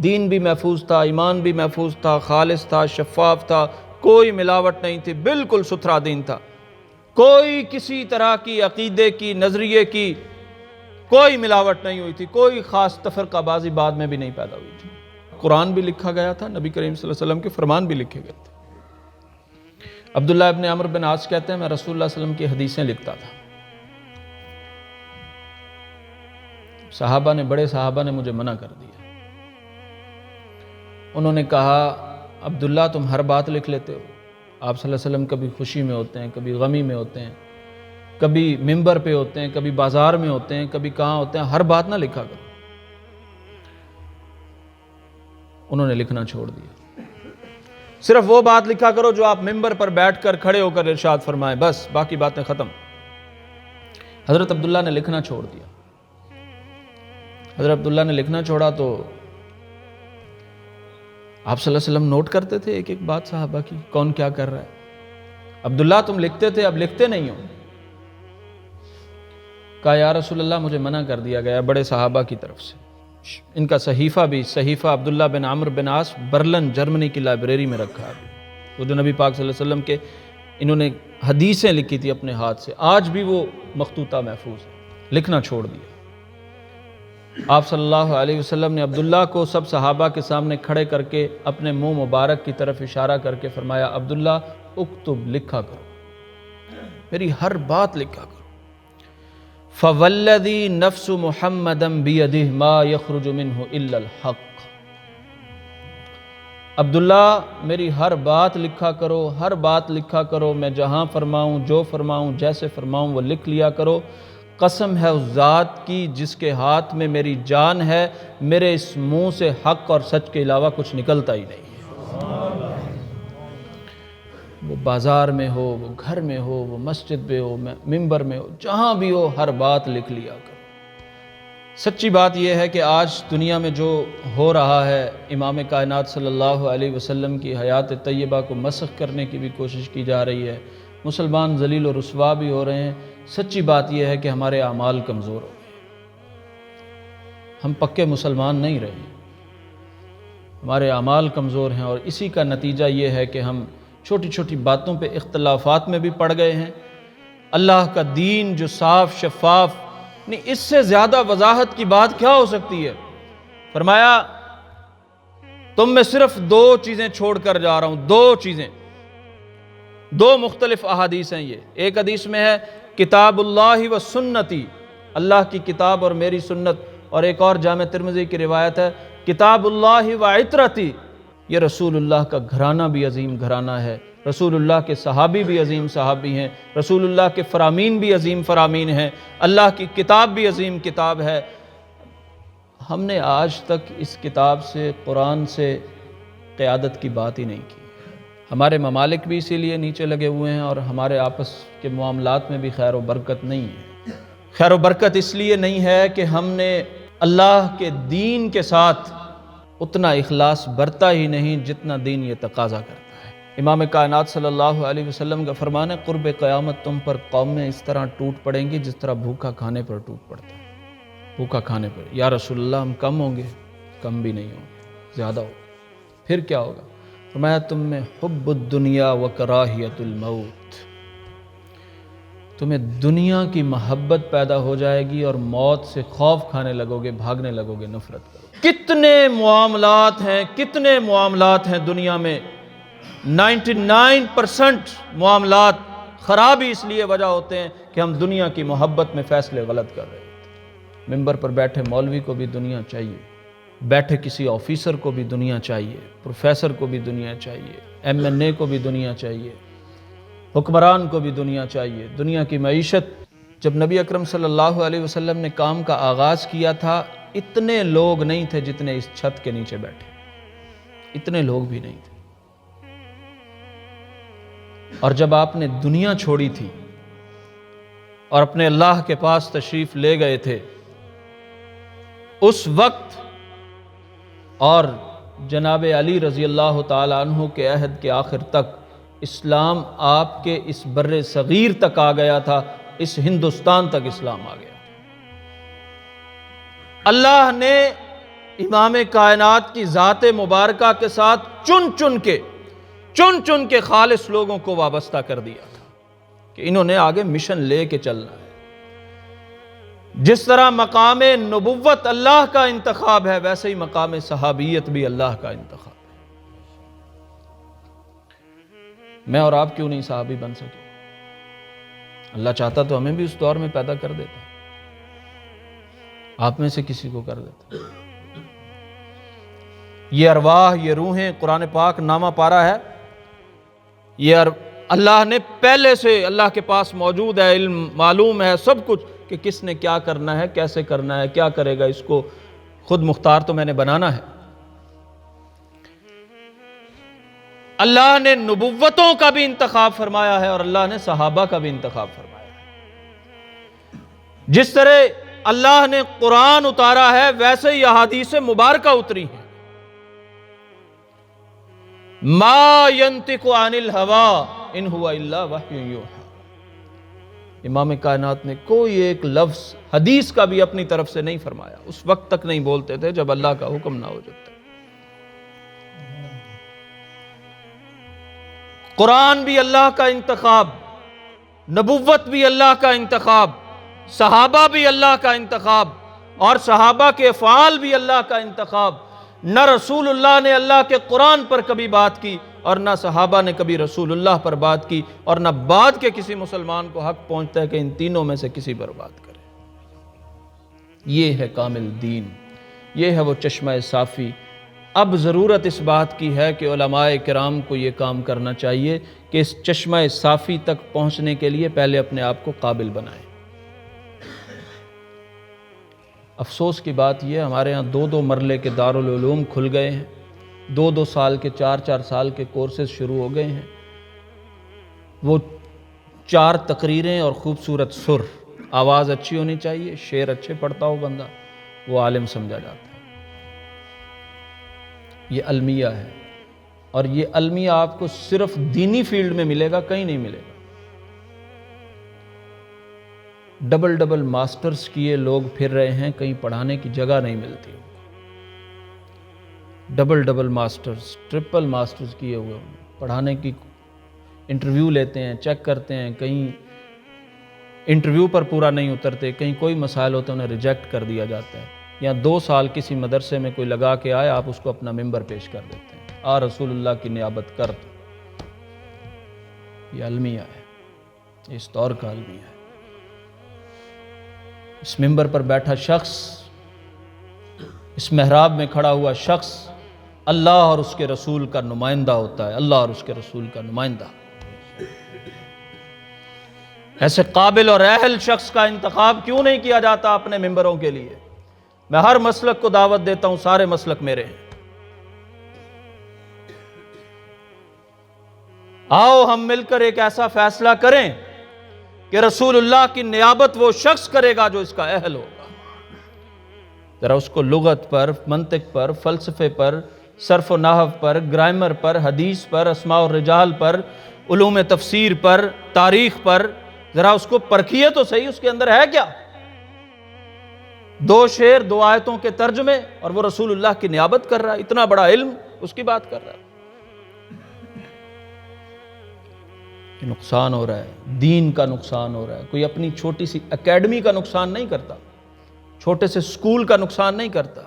دین بھی محفوظ تھا، ایمان بھی محفوظ تھا، خالص تھا، شفاف تھا، کوئی ملاوٹ نہیں تھی، بالکل ستھرا دین تھا. کوئی کسی طرح کی عقیدے کی، نظریے کی کوئی ملاوٹ نہیں ہوئی تھی، کوئی خاص تفرقہ بازی بعد میں بھی نہیں پیدا ہوئی تھی. قرآن بھی لکھا گیا تھا، نبی کریم صلی اللہ علیہ وسلم کے فرمان بھی لکھے گئے تھے. عبداللہ ابن عمرو بن عاص کہتے ہیں میں رسول اللہ صلی اللہ علیہ وسلم کی حدیثیں لکھتا تھا. بڑے صحابہ نے مجھے منع کر دیا. انہوں نے کہا عبداللہ تم ہر بات لکھ لیتے ہو. آپ صلی اللہ علیہ وسلم کبھی خوشی میں ہوتے ہیں، کبھی غمی میں ہوتے ہیں، کبھی منبر پہ ہوتے ہیں، کبھی بازار میں ہوتے ہیں، کبھی کہاں ہوتے ہیں، ہر بات نہ لکھا کرو. انہوں نے لکھنا چھوڑ دیا. صرف وہ بات لکھا کرو جو آپ منبر پر بیٹھ کر کھڑے ہو کر ارشاد فرمائیں، بس باقی باتیں ختم. حضرت عبداللہ نے لکھنا چھوڑ دیا. حضرت عبداللہ نے لکھنا چھوڑا تو آپ صلی اللہ علیہ وسلم نوٹ کرتے تھے ایک ایک بات صحابہ کی، کون کیا کر رہا ہے. عبداللہ تم لکھتے تھے، اب لکھتے نہیں ہو. کہا یا رسول اللہ مجھے منع کر دیا گیا بڑے صحابہ کی طرف سے. ان کا صحیفہ بھی، صحیفہ عبداللہ بن عمرو بن عاص، برلن جرمنی کی لائبریری میں رکھا ہے. وہ جو نبی پاک صلی اللہ علیہ وسلم کے انہوں نے حدیثیں لکھی تھی اپنے ہاتھ سے، آج بھی وہ مخطوطہ محفوظ ہے. لکھنا چھوڑ دیا. آپ صلی اللہ علیہ وسلم نے عبداللہ کو سب صحابہ کے سامنے کھڑے کر کے اپنے منہ مبارک کی طرف اشارہ کر کے فرمایا عبداللہ اکتب، لکھا کرو، میری ہر بات لکھا کرو. فوالذی نفس محمد بیدہ ما یخرج منہ الا الحق. عبداللہ میری ہر بات لکھا کرو، ہر بات لکھا کرو. میں جہاں فرماؤں، جو فرماؤں، جیسے فرماؤں وہ لکھ لیا کرو. قسم ہے اس ذات کی جس کے ہاتھ میں میری جان ہے، میرے اس منہ سے حق اور سچ کے علاوہ کچھ نکلتا ہی نہیں. وہ بازار میں ہو، وہ گھر میں ہو، وہ مسجد میں ہو، ممبر میں ہو، جہاں بھی ہو، ہر بات لکھ لیا کرو. سچی بات یہ ہے کہ آج دنیا میں جو ہو رہا ہے، امام کائنات صلی اللہ علیہ وسلم کی حیات طیبہ کو مسخ کرنے کی بھی کوشش کی جا رہی ہے، مسلمان ذلیل و رسوا بھی ہو رہے ہیں۔ سچی بات یہ ہے کہ ہمارے اعمال کمزور ہو گئے، ہم پکے مسلمان نہیں رہے، ہمارے اعمال کمزور ہیں، اور اسی کا نتیجہ یہ ہے کہ ہم چھوٹی چھوٹی باتوں پہ اختلافات میں بھی پڑ گئے ہیں۔ اللہ کا دین جو صاف شفاف، نہیں اس سے زیادہ وضاحت کی بات کیا ہو سکتی ہے؟ فرمایا تم میں صرف 2 چیزیں چھوڑ کر جا رہا ہوں، 2 چیزیں، 2 مختلف احادیث ہیں یہ۔ ایک حدیث میں ہے کتاب اللہ و سنتی، اللہ کی کتاب اور میری سنت، اور ایک اور جامع ترمذی کی روایت ہے کتاب اللہ و عطرتی، یہ رسول اللہ کا گھرانہ بھی عظیم گھرانہ ہے، رسول اللہ کے صحابی بھی عظیم صحابی ہیں، رسول اللہ کے فرامین بھی عظیم فرامین ہیں، اللہ کی کتاب بھی عظیم کتاب ہے۔ ہم نے آج تک اس کتاب سے، قرآن سے قیادت کی بات ہی نہیں کی۔ ہمارے ممالک بھی اسی لیے نیچے لگے ہوئے ہیں، اور ہمارے آپس کے معاملات میں بھی خیر و برکت نہیں ہے۔ خیر و برکت اس لیے نہیں ہے کہ ہم نے اللہ کے دین کے ساتھ اتنا اخلاص برتا ہی نہیں جتنا دین یہ تقاضا کرتا ہے۔ امام کائنات صلی اللہ علیہ وسلم کا فرمان ہے قرب قیامت تم پر قومیں اس طرح ٹوٹ پڑیں گی جس طرح بھوکا کھانے پر ٹوٹ پڑتا ہے۔ بھوکا کھانے پر، یا رسول اللہ ہم کم ہوں گے؟ کم بھی نہیں ہوں گے، زیادہ ہوگا۔ پھر کیا ہوگا؟ فرمایا تم میں حب الدنیا و کراہیت الموت، تمہیں دنیا کی محبت پیدا ہو جائے گی اور موت سے خوف کھانے لگو گے، بھاگنے لگو گے، نفرت کرو گے۔ کتنے معاملات ہیں دنیا میں، 99% معاملات خراب ہی اس لیے وجہ ہوتے ہیں کہ ہم دنیا کی محبت میں فیصلے غلط کر رہے ہیں۔ ممبر پر بیٹھے مولوی کو بھی دنیا چاہیے، بیٹھے کسی آفیسر کو بھی دنیا چاہیے، پروفیسر کو بھی دنیا چاہیے، MNA کو بھی دنیا چاہیے، حکمران کو بھی دنیا چاہیے، دنیا کی معیشت۔ جب نبی اکرم صلی اللہ علیہ وسلم نے کام کا آغاز کیا تھا، اتنے لوگ نہیں تھے جتنے اس چھت کے نیچے بیٹھے، اتنے لوگ بھی نہیں تھے۔ اور جب آپ نے دنیا چھوڑی تھی اور اپنے اللہ کے پاس تشریف لے گئے تھے، اس وقت اور جناب علی رضی اللہ تعالی عنہ کے عہد کے آخر تک اسلام آپ کے اس بر صغیر تک آ گیا تھا، اس ہندوستان تک اسلام آ گیا۔ اللہ نے امام کائنات کی ذات مبارکہ کے ساتھ چن چن کے خالص لوگوں کو وابستہ کر دیا تھا کہ انہوں نے آگے مشن لے کے چلنا ہے۔ جس طرح مقام نبوت اللہ کا انتخاب ہے، ویسے ہی مقام صحابیت بھی اللہ کا انتخاب ہے۔ میں اور آپ کیوں نہیں صحابی بن سکے؟ اللہ چاہتا تو ہمیں بھی اس دور میں پیدا کر دیتا، آپ میں سے کسی کو کر دیتا۔ یہ ارواح، یہ روحیں، قرآن پاک نامہ پارا ہے، یہ اللہ نے پہلے سے اللہ کے پاس موجود ہے، علم معلوم ہے سب کچھ کہ کس نے کیا کرنا ہے، کیسے کرنا ہے، کیا کرے گا، اس کو خود مختار تو میں نے بنانا ہے۔ اللہ نے نبوتوں کا بھی انتخاب فرمایا ہے اور اللہ نے صحابہ کا بھی انتخاب فرمایا ہے۔ جس طرح اللہ نے قرآن اتارا ہے ویسے ہی احادیث مبارکہ اتری ہیں۔ ما ينطق عن الهوى ان هو الا وحی یوحی، امام کائنات نے کوئی ایک لفظ حدیث کا بھی اپنی طرف سے نہیں فرمایا، اس وقت تک نہیں بولتے تھے جب اللہ کا حکم نہ ہو جاتا۔ قرآن بھی اللہ کا انتخاب، نبوت بھی اللہ کا انتخاب، صحابہ بھی اللہ کا انتخاب، اور صحابہ کے افعال بھی اللہ کا انتخاب۔ نہ رسول اللہ نے اللہ کے قرآن پر کبھی بات کی اور نہ صحابہ نے کبھی رسول اللہ پر بات کی، اور نہ بعد کے کسی مسلمان کو حق پہنچتا ہے کہ ان تینوں میں سے کسی پر بات کرے۔ یہ ہے کامل دین، یہ ہے وہ چشمہ صافی۔ اب ضرورت اس بات کی ہے کہ علماء کرام کو یہ کام کرنا چاہیے کہ اس چشمہ صافی تک پہنچنے کے لیے پہلے اپنے آپ کو قابل بنائیں۔ افسوس کی بات یہ ہمارے ہاں 2 مرلے کے دارالعلوم کھل گئے ہیں، 2 سال کے 4 سال کے کورسز شروع ہو گئے ہیں۔ وہ 4 تقریریں اور خوبصورت سر، آواز اچھی ہونی چاہیے، شعر اچھے پڑھتا ہو بندہ، وہ عالم سمجھا جاتا ہے۔ یہ المیہ ہے، اور یہ المیہ آپ کو صرف دینی فیلڈ میں ملے گا، کہیں نہیں ملے گا۔ ڈبل ماسٹرز کیے لوگ پھر رہے ہیں، کہیں پڑھانے کی جگہ نہیں ملتی۔ ڈبل ماسٹرز، ٹرپل ماسٹرز کیے ہوئے ہیں، پڑھانے کی انٹرویو لیتے ہیں، چیک کرتے ہیں، کہیں انٹرویو پر پورا نہیں اترتے، کہیں کوئی مسائل ہوتے ہیں انہیں ریجیکٹ کر دیا جاتا ہے، یا 2 سال کسی مدرسے میں کوئی لگا کے آئے، آپ اس کو اپنا ممبر پیش کر دیتے ہیں، رسول اللہ کی نیابت کر دو۔ یہ المیہ ہے، اس دور کا المیہ ہے۔ اس ممبر پر بیٹھا شخص، اس محراب میں کھڑا ہوا شخص اللہ اور اس کے رسول کا نمائندہ ہوتا ہے، اللہ اور اس کے رسول کا نمائندہ۔ ایسے قابل اور اہل شخص کا انتخاب کیوں نہیں کیا جاتا اپنے ممبروں کے لیے؟ میں ہر مسلک کو دعوت دیتا ہوں، سارے مسلک میرے ہیں، آؤ ہم مل کر ایک ایسا فیصلہ کریں کہ رسول اللہ کی نیابت وہ شخص کرے گا جو اس کا اہل ہوگا۔ ذرا اس کو لغت پر، منطق پر، فلسفے پر، صرف و نحو پر، گرامر پر، حدیث پر، اسماء الرجال پر، علوم تفسیر پر، تاریخ پر، ذرا اس کو پرکھیے تو صحیح، اس کے اندر ہے کیا؟ 2 شعر 2 آیتوں کے ترجمے، اور وہ رسول اللہ کی نیابت کر رہا ہے، اتنا بڑا علم اس کی بات کر رہا ہے۔ یہ نقصان ہو رہا ہے، دین کا نقصان ہو رہا ہے۔ کوئی اپنی چھوٹی سی اکیڈمی کا نقصان نہیں کرتا، چھوٹے سے سکول کا نقصان نہیں کرتا۔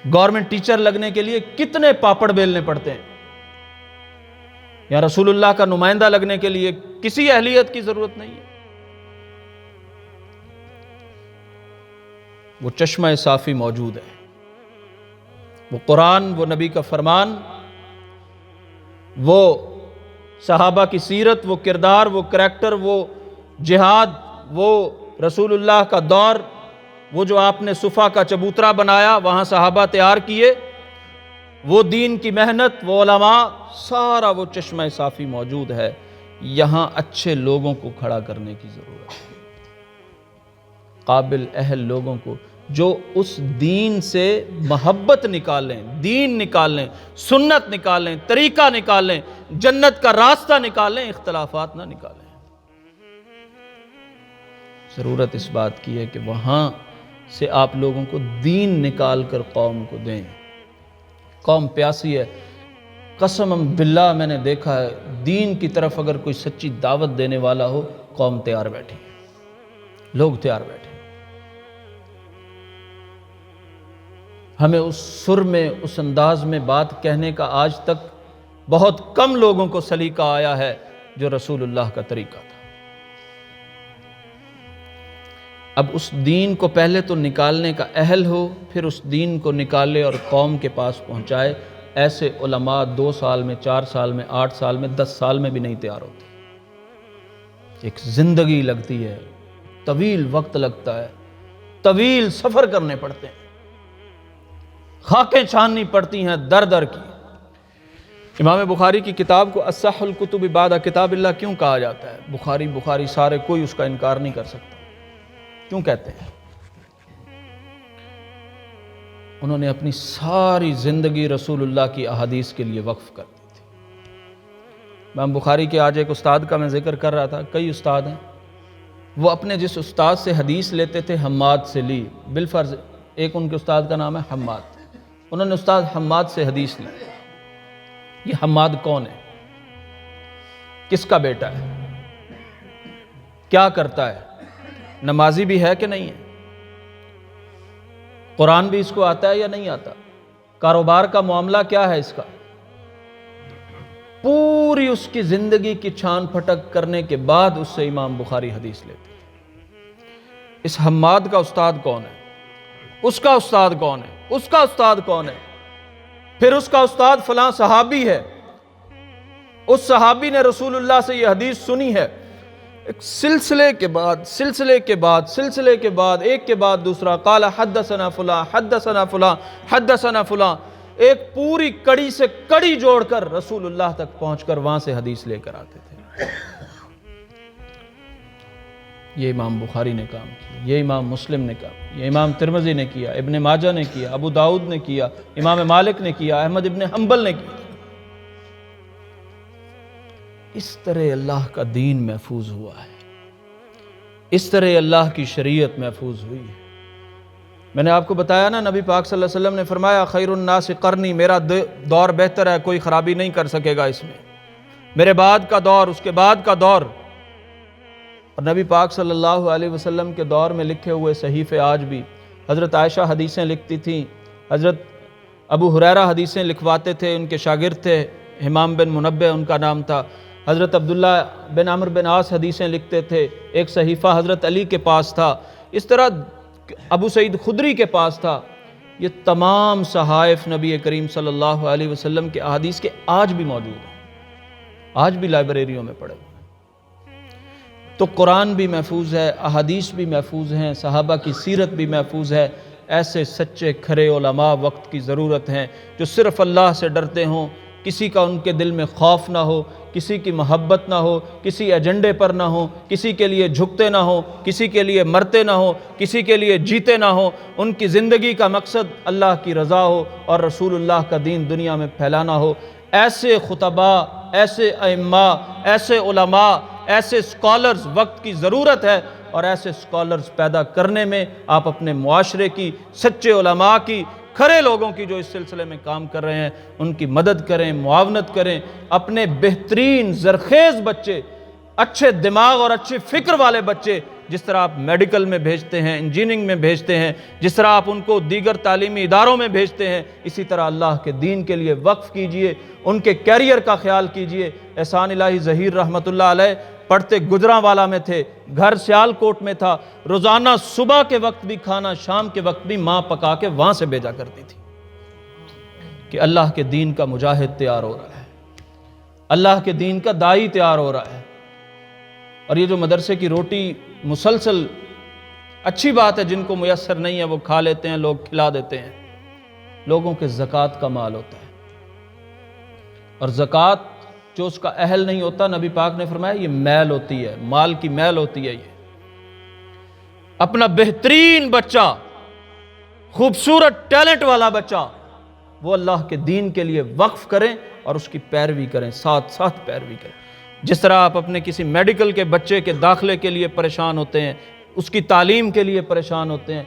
گورنمنٹ ٹیچر لگنے کے لیے کتنے پاپڑ بیلنے پڑتے ہیں، یا رسول اللہ کا نمائندہ لگنے کے لیے کسی اہلیت کی ضرورت نہیں ہے۔ وہ چشمہ صافی موجود ہے، وہ قرآن، وہ نبی کا فرمان، وہ صحابہ کی سیرت، وہ کردار، وہ کریکٹر، وہ جہاد، وہ رسول اللہ کا دور، وہ جو آپ نے صفا کا چبوترا بنایا، وہاں صحابہ تیار کیے، وہ دین کی محنت، وہ علماء، سارا وہ چشمہ صافی موجود ہے۔ یہاں اچھے لوگوں کو کھڑا کرنے کی ضرورت ہے، قابل اہل لوگوں کو، جو اس دین سے محبت نکالیں، دین نکالیں، سنت نکالیں، طریقہ نکالیں، جنت کا راستہ نکالیں، اختلافات نہ نکالیں۔ ضرورت اس بات کی ہے کہ وہاں سے آپ لوگوں کو دین نکال کر قوم کو دیں۔ قوم پیاسی ہے، قسم باللہ میں نے دیکھا ہے، دین کی طرف اگر کوئی سچی دعوت دینے والا ہو، قوم تیار بیٹھی ہے، لوگ تیار بیٹھے۔ ہمیں اس سر میں، اس انداز میں بات کہنے کا آج تک بہت کم لوگوں کو سلیقہ آیا ہے جو رسول اللہ کا طریقہ تھا۔ اب اس دین کو پہلے تو نکالنے کا اہل ہو، پھر اس دین کو نکالے اور قوم کے پاس پہنچائے۔ ایسے علماء 2 سال میں، 4 سال میں، 8 سال میں، 10 سال میں بھی نہیں تیار ہوتے۔ ایک زندگی لگتی ہے، طویل وقت لگتا ہے، طویل سفر کرنے پڑتے ہیں، خاکیں چھاننی پڑتی ہیں در در کی۔ امام بخاری کی کتاب کو اصح الکتب بعد کتاب اللہ کیوں کہا جاتا ہے؟ بخاری سارے، کوئی اس کا انکار نہیں کر سکتا۔ کیوں کہتے ہیں؟ انہوں نے اپنی ساری زندگی رسول اللہ کی احادیث کے لیے وقف کر دی تھی۔ امام بخاری کے آج ایک استاد کا میں ذکر کر رہا تھا، کئی استاد ہیں، وہ اپنے جس استاد سے حدیث لیتے تھے حماد سے لی، بالفرض ایک ان کے استاد کا نام ہے حماد، انہوں نے استاد حماد سے حدیث لی۔ یہ حماد کون ہے؟ کس کا بیٹا ہے؟ کیا کرتا ہے؟ نمازی بھی ہے کہ نہیں ہے؟ قرآن بھی اس کو آتا ہے یا نہیں آتا؟ کاروبار کا معاملہ کیا ہے اس کا؟ پوری اس کی زندگی کی چھان پھٹک کرنے کے بعد اس سے امام بخاری حدیث لیتے ہیں۔ اس حماد کا استاد کون ہے؟ اس کا استاد کون ہے؟ اس کا استاد کون ہے؟ پھر اس کا استاد فلاں صحابی ہے، اس صحابی نے رسول اللہ سے یہ حدیث سنی ہے۔ ایک سلسلے کے بعد ایک کے بعد دوسرا، قال حدثنا فلاں، حدثنا فلاں، حدثنا فلاں، ایک پوری کڑی سے کڑی جوڑ کر رسول اللہ تک پہنچ کر وہاں سے حدیث لے کر آتے تھے۔ یہ امام بخاری نے کام کیا، یہ امام مسلم نے کام، یہ امام ترمذی نے کیا، ابن ماجہ نے کیا، ابو داؤد نے کیا، امام مالک نے کیا، احمد ابن حنبل نے کیا۔ اس طرح اللہ کا دین محفوظ ہوا ہے، اس طرح اللہ کی شریعت محفوظ ہوئی ہے۔ میں نے آپ کو بتایا نا، نبی پاک صلی اللہ علیہ وسلم نے فرمایا خیر الناس قرنی، میرا دور بہتر ہے، کوئی خرابی نہیں کر سکے گا اس میں، میرے بعد کا دور، اس کے بعد کا دور۔ اور نبی پاک صلی اللہ علیہ وسلم کے دور میں لکھے ہوئے صحیفے آج بھی، حضرت عائشہ حدیثیں لکھتی تھیں، حضرت ابو ہریرہ حدیثیں لکھواتے تھے، ان کے شاگرد تھے، حمام بن منبہ ان کا نام تھا، حضرت عبداللہ بن عمرو بن عاص حدیثیں لکھتے تھے، ایک صحیفہ حضرت علی کے پاس تھا، اس طرح ابو سعید خدری کے پاس تھا۔ یہ تمام صحائف نبی کریم صلی اللہ علیہ وسلم کے احادیث کے آج بھی موجود ہیں، آج بھی لائبریریوں میں پڑے ہوئے ہیں۔ تو قرآن بھی محفوظ ہے، احادیث بھی محفوظ ہیں، صحابہ کی سیرت بھی محفوظ ہے۔ ایسے سچے کھرے علماء وقت کی ضرورت ہیں جو صرف اللہ سے ڈرتے ہوں، کسی کا ان کے دل میں خوف نہ ہو، کسی کی محبت نہ ہو، کسی ایجنڈے پر نہ ہو، کسی کے لیے جھکتے نہ ہو، کسی کے لیے مرتے نہ ہو، کسی کے لیے جیتے نہ ہو۔ ان کی زندگی کا مقصد اللہ کی رضا ہو اور رسول اللہ کا دین دنیا میں پھیلانا ہو۔ ایسے خطباء، ایسے ائمہ، ایسے علماء، ایسے سکالرز وقت کی ضرورت ہے، اور ایسے سکالرز پیدا کرنے میں آپ اپنے معاشرے کی، سچے علماء کی، کھرے لوگوں کی جو اس سلسلے میں کام کر رہے ہیں ان کی مدد کریں، معاونت کریں۔ اپنے بہترین زرخیز بچے، اچھے دماغ اور اچھے فکر والے بچے، جس طرح آپ میڈیکل میں بھیجتے ہیں، انجینئرنگ میں بھیجتے ہیں، جس طرح آپ ان کو دیگر تعلیمی اداروں میں بھیجتے ہیں، اسی طرح اللہ کے دین کے لیے وقف کیجئے، ان کے کیریئر کا خیال کیجئے۔ احسان الہی ظہیر رحمۃ اللہ علیہ پڑھتے گجرانوالا میں تھے، گھر سیالکوٹ میں تھا، روزانہ صبح کے وقت بھی کھانا، شام کے وقت بھی ماں پکا کے وہاں سے بھیجا کرتی تھی کہ اللہ کے دین کا مجاہد تیار ہو رہا ہے، اللہ کے دین کا داعی تیار ہو رہا ہے۔ اور یہ جو مدرسے کی روٹی مسلسل، اچھی بات ہے، جن کو میسر نہیں ہے وہ کھا لیتے ہیں، لوگ کھلا دیتے ہیں، لوگوں کے زکوٰۃ کا مال ہوتا ہے، اور زکوٰۃ جو اس کا اہل نہیں ہوتا، نبی پاک نے فرمایا یہ میل ہوتی ہے، مال کی میل ہوتی ہے۔ یہ اپنا بہترین بچہ، خوبصورت ٹیلنٹ والا بچہ، وہ اللہ کے دین کے لیے وقف کریں اور اس کی پیروی کریں، ساتھ ساتھ پیروی کریں۔ جس طرح آپ اپنے کسی میڈیکل کے بچے کے داخلے کے لیے پریشان ہوتے ہیں، اس کی تعلیم کے لیے پریشان ہوتے ہیں،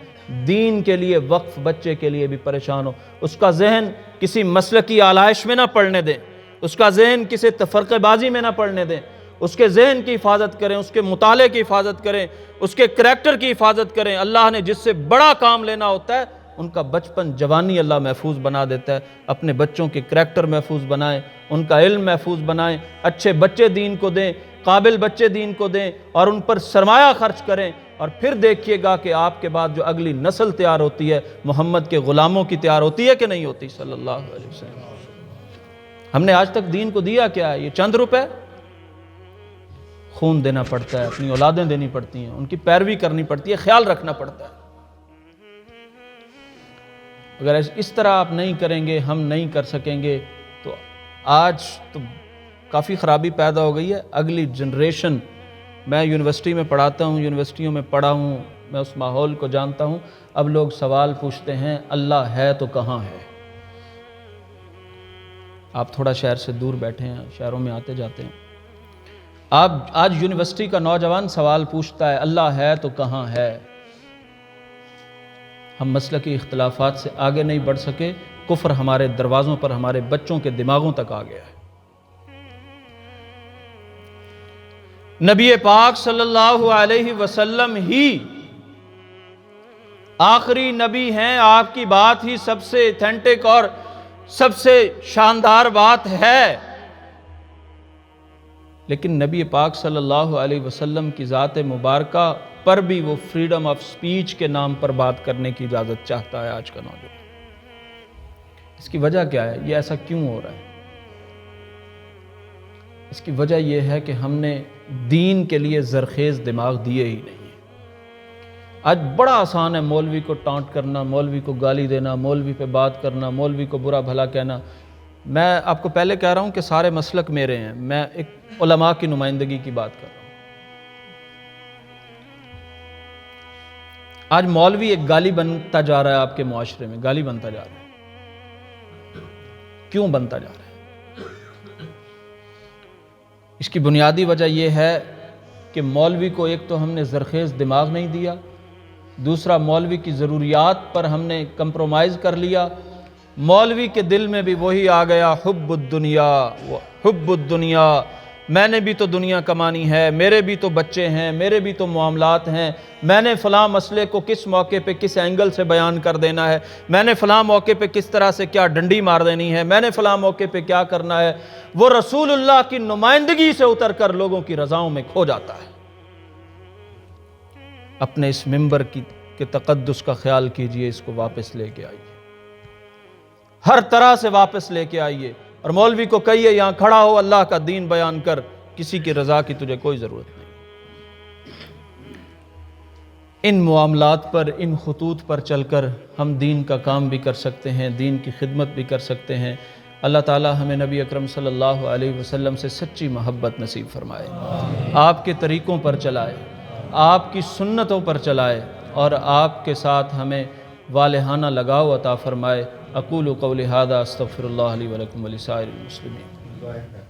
دین کے لیے وقف بچے کے لیے بھی پریشان ہو۔ اس کا ذہن کسی مسلکی آلائش میں نہ پڑنے دیں، اس کا ذہن کسی تفرقہ بازی میں نہ پڑنے دیں، اس کے ذہن کی حفاظت کریں، اس کے مطالعے کی حفاظت کریں، اس کے کریکٹر کی حفاظت کریں۔ اللہ نے جس سے بڑا کام لینا ہوتا ہے ان کا بچپن، جوانی اللہ محفوظ بنا دیتا ہے۔ اپنے بچوں کے کریکٹر محفوظ بنائیں، ان کا علم محفوظ بنائیں، اچھے بچے دین کو دیں، قابل بچے دین کو دیں، اور ان پر سرمایہ خرچ کریں، اور پھر دیکھیے گا کہ آپ کے بعد جو اگلی نسل تیار ہوتی ہے محمد کے غلاموں کی تیار ہوتی ہے کہ نہیں ہوتی صلی اللہ علیہ وسلم۔ ہم نے آج تک دین کو دیا کیا ہے؟ یہ چند روپے، خون دینا پڑتا ہے، اپنی اولادیں دینی پڑتی ہیں، ان کی پیروی کرنی پڑتی ہے، خیال رکھنا پڑتا ہے۔ اگر اس طرح آپ نہیں کریں گے، ہم نہیں کر سکیں گے، تو آج تو کافی خرابی پیدا ہو گئی ہے۔ اگلی جنریشن، میں یونیورسٹی میں پڑھاتا ہوں، یونیورسٹیوں میں پڑھا ہوں، میں اس ماحول کو جانتا ہوں۔ اب لوگ سوال پوچھتے ہیں اللہ ہے تو کہاں ہے؟ آپ تھوڑا شہر سے دور بیٹھے ہیں، شہروں میں آتے جاتے ہیں، آج یونیورسٹی کا نوجوان سوال پوچھتا ہے اللہ ہے تو کہاں ہے؟ ہم مسلکی اختلافات سے آگے نہیں بڑھ سکے، کفر ہمارے دروازوں پر، ہمارے بچوں کے دماغوں تک آ گیا ہے۔ نبی پاک صلی اللہ علیہ وسلم ہی آخری نبی ہیں، آپ کی بات ہی سب سے ایتھینٹک اور سب سے شاندار بات ہے، لیکن نبی پاک صلی اللہ علیہ وسلم کی ذات مبارکہ پر بھی وہ فریڈم آف سپیچ کے نام پر بات کرنے کی اجازت چاہتا ہے آج کا نوجوان۔ اس کی وجہ کیا ہے؟ یہ ایسا کیوں ہو رہا ہے؟ اس کی وجہ یہ ہے کہ ہم نے دین کے لیے زرخیز دماغ دیے ہی نہیں۔ آج بڑا آسان ہے مولوی کو ٹانٹ کرنا، مولوی کو گالی دینا، مولوی پہ بات کرنا، مولوی کو برا بھلا کہنا۔ میں آپ کو پہلے کہہ رہا ہوں کہ سارے مسلک میرے ہیں، میں ایک علماء کی نمائندگی کی بات کر رہا ہوں۔ آج مولوی ایک گالی بنتا جا رہا ہے آپ کے معاشرے میں، گالی بنتا جا رہا ہے۔ کیوں بنتا جا رہا ہے؟ اس کی بنیادی وجہ یہ ہے کہ مولوی کو ایک تو ہم نے زرخیز دماغ نہیں دیا، دوسرا مولوی کی ضروریات پر ہم نے کمپرومائز کر لیا۔ مولوی کے دل میں بھی وہی آ گیا، حب الدنیا، حب الدنیا، میں نے بھی تو دنیا کمانی ہے، میرے بھی تو بچے ہیں، میرے بھی تو معاملات ہیں، میں نے فلاں مسئلے کو کس موقع پہ کس اینگل سے بیان کر دینا ہے، میں نے فلاں موقع پہ کس طرح سے کیا ڈنڈی مار دینی ہے، میں نے فلاں موقع پہ کیا کرنا ہے۔ وہ رسول اللہ کی نمائندگی سے اتر کر لوگوں کی رضاؤں میں کھو جاتا ہے۔ اپنے اس منبر کے تقدس کا خیال کیجئے، اس کو واپس لے کے آئیے، ہر طرح سے واپس لے کے آئیے، اور مولوی کو کہیے یہاں کھڑا ہو، اللہ کا دین بیان کر، کسی کی رضا کی تجھے کوئی ضرورت نہیں۔ ان معاملات پر، ان خطوط پر چل کر ہم دین کا کام بھی کر سکتے ہیں، دین کی خدمت بھی کر سکتے ہیں۔ اللہ تعالی ہمیں نبی اکرم صلی اللہ علیہ وسلم سے سچی محبت نصیب فرمائے، آپ کے طریقوں پر چلائے، آپ کی سنتوں پر چلائے، اور آپ کے ساتھ ہمیں والہانہ لگاؤ عطا فرمائے۔ اقول قولی ھذا استغفر اللہ لی ولکم ولسائر المسلمین۔